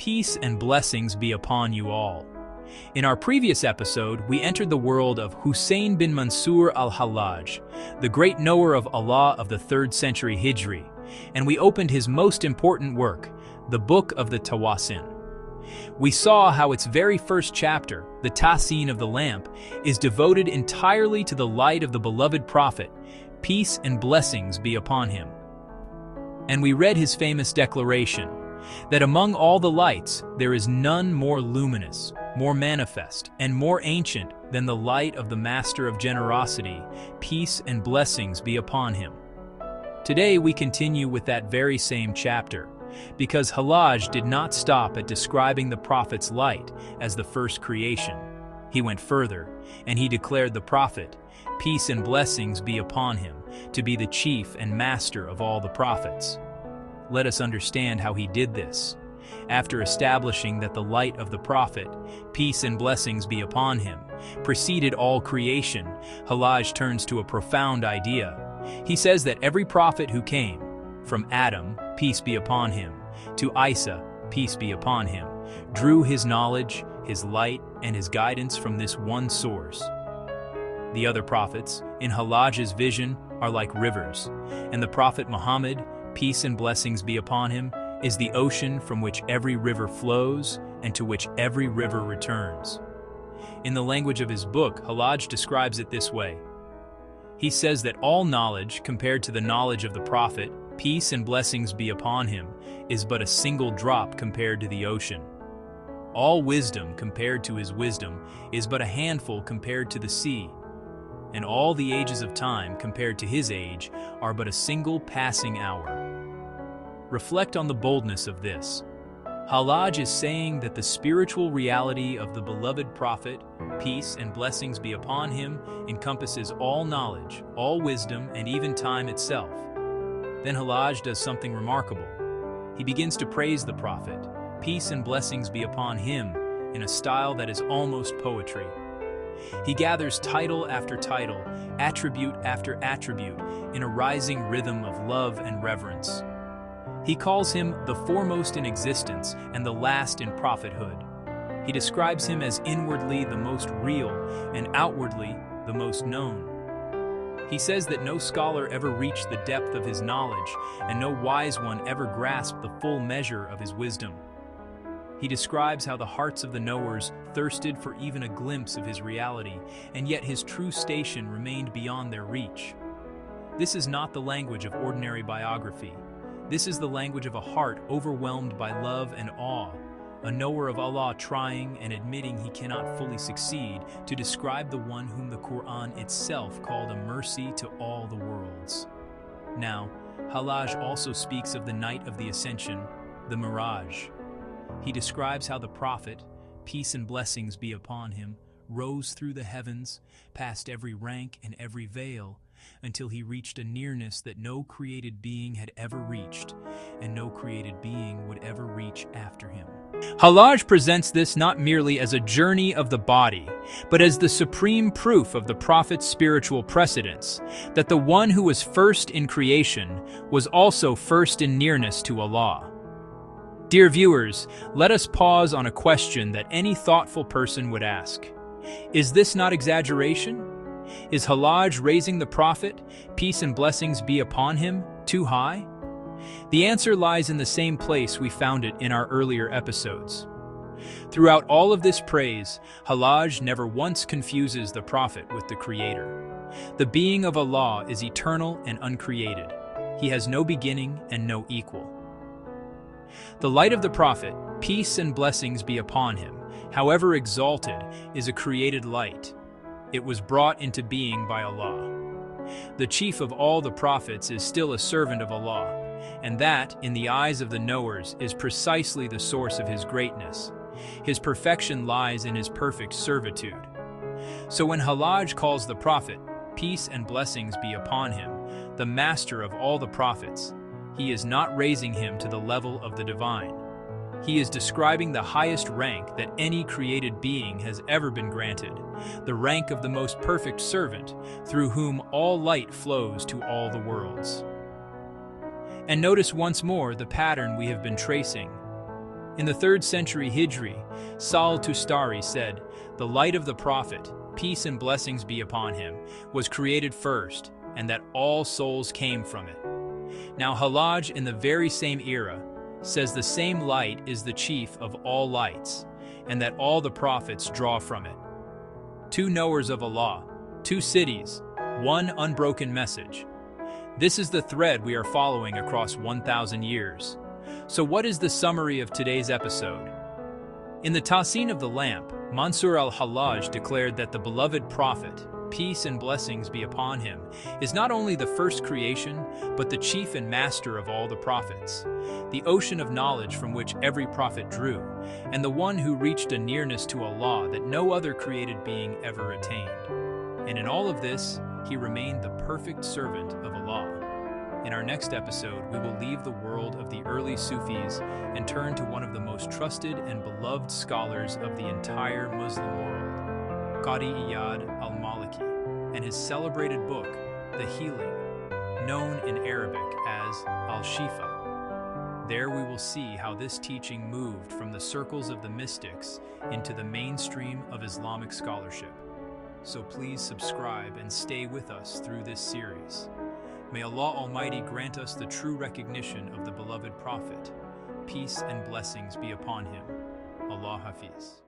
Peace and blessings be upon you all. In our previous episode, we entered the world of Hussein bin Mansur al-Hallaj, the great knower of Allah of the 3rd century Hijri, and we opened his most important work, the Book of the Tawasin. We saw how its very first chapter, the Tasin of the Lamp, is devoted entirely to the light of the beloved Prophet, peace and blessings be upon him. And we read his famous declaration, that among all the lights there is none more luminous, more manifest, and more ancient than the light of the Master of Generosity, peace and blessings be upon him. Today we continue with that very same chapter, because Hallaj did not stop at describing the Prophet's light as the first creation. He went further, and he declared the Prophet, peace and blessings be upon him, to be the chief and master of all the prophets. Let us understand how he did this. After establishing that the light of the Prophet, peace and blessings be upon him, preceded all creation, Hallaj turns to a profound idea. He says that every prophet who came, from Adam, peace be upon him, to Isa, peace be upon him, drew his knowledge, his light, and his guidance from this one source. The other prophets, in Hallaj's vision, are like rivers, and the Prophet Muhammad, peace and blessings be upon him, is the ocean from which every river flows and to which every river returns. In the language of his book, Hallaj describes it this way. He says that all knowledge, compared to the knowledge of the Prophet, peace and blessings be upon him, is but a single drop compared to the ocean. All wisdom, compared to his wisdom, is but a handful compared to the sea. And all the ages of time, compared to his age, are but a single passing hour. Reflect on the boldness of this. Hallaj is saying that the spiritual reality of the beloved Prophet, peace and blessings be upon him, encompasses all knowledge, all wisdom, and even time itself. Then Hallaj does something remarkable. He begins to praise the Prophet, peace and blessings be upon him, in a style that is almost poetry. He gathers title after title, attribute after attribute, in a rising rhythm of love and reverence. He calls him the foremost in existence and the last in prophethood. He describes him as inwardly the most real and outwardly the most known. He says that no scholar ever reached the depth of his knowledge, and no wise one ever grasped the full measure of his wisdom. He describes how the hearts of the knowers thirsted for even a glimpse of his reality, and yet his true station remained beyond their reach. This is not the language of ordinary biography. This is the language of a heart overwhelmed by love and awe, a knower of Allah trying and admitting he cannot fully succeed to describe the one whom the Quran itself called a mercy to all the worlds. Now, Hallaj also speaks of the night of the Ascension, the Miraj. He describes how the Prophet, peace and blessings be upon him, rose through the heavens, past every rank and every veil, until he reached a nearness that no created being had ever reached, and no created being would ever reach after him. Hallaj presents this not merely as a journey of the body, but as the supreme proof of the Prophet's spiritual precedence, that the one who was first in creation was also first in nearness to Allah. Dear viewers, let us pause on a question that any thoughtful person would ask. Is this not exaggeration? Is Hallaj raising the Prophet, peace and blessings be upon him, too high? The answer lies in the same place we found it in our earlier episodes. Throughout all of this praise, Hallaj never once confuses the Prophet with the Creator. The being of Allah is eternal and uncreated. He has no beginning and no equal. The light of the Prophet, peace and blessings be upon him, however exalted, is a created light. It was brought into being by Allah. The chief of all the prophets is still a servant of Allah, and that, in the eyes of the knowers, is precisely the source of his greatness. His perfection lies in his perfect servitude. So when Hallaj calls the Prophet, peace and blessings be upon him, the master of all the prophets, he is not raising him to the level of the divine. He is describing the highest rank that any created being has ever been granted, the rank of the most perfect servant, through whom all light flows to all the worlds. And notice once more the pattern we have been tracing. In the 3rd century Hijri, Tustari said, "The light of the Prophet, peace and blessings be upon him, was created first, and that all souls came from it." Now Hallaj, in the very same era, says the same light is the chief of all lights, and that all the prophets draw from it. 2 knowers of Allah, 2 cities, 1 unbroken message. This is the thread we are following across 1,000 years. So what is the summary of today's episode? In the Tahsin of the Lamp, Mansur al-Hallaj declared that the beloved Prophet, peace and blessings be upon him, is not only the first creation, but the chief and master of all the prophets, the ocean of knowledge from which every prophet drew, and the one who reached a nearness to Allah that no other created being ever attained. And in all of this, he remained the perfect servant of Allah. In our next episode, we will leave the world of the early Sufis and turn to one of the most trusted and beloved scholars of the entire Muslim world, Qadi Iyad al-Maliki, and his celebrated book, The Healing, known in Arabic as Al-Shifa. There we will see how this teaching moved from the circles of the mystics into the mainstream of Islamic scholarship. So please subscribe and stay with us through this series. May Allah Almighty grant us the true recognition of the beloved Prophet. Peace and blessings be upon him. Allah Hafiz.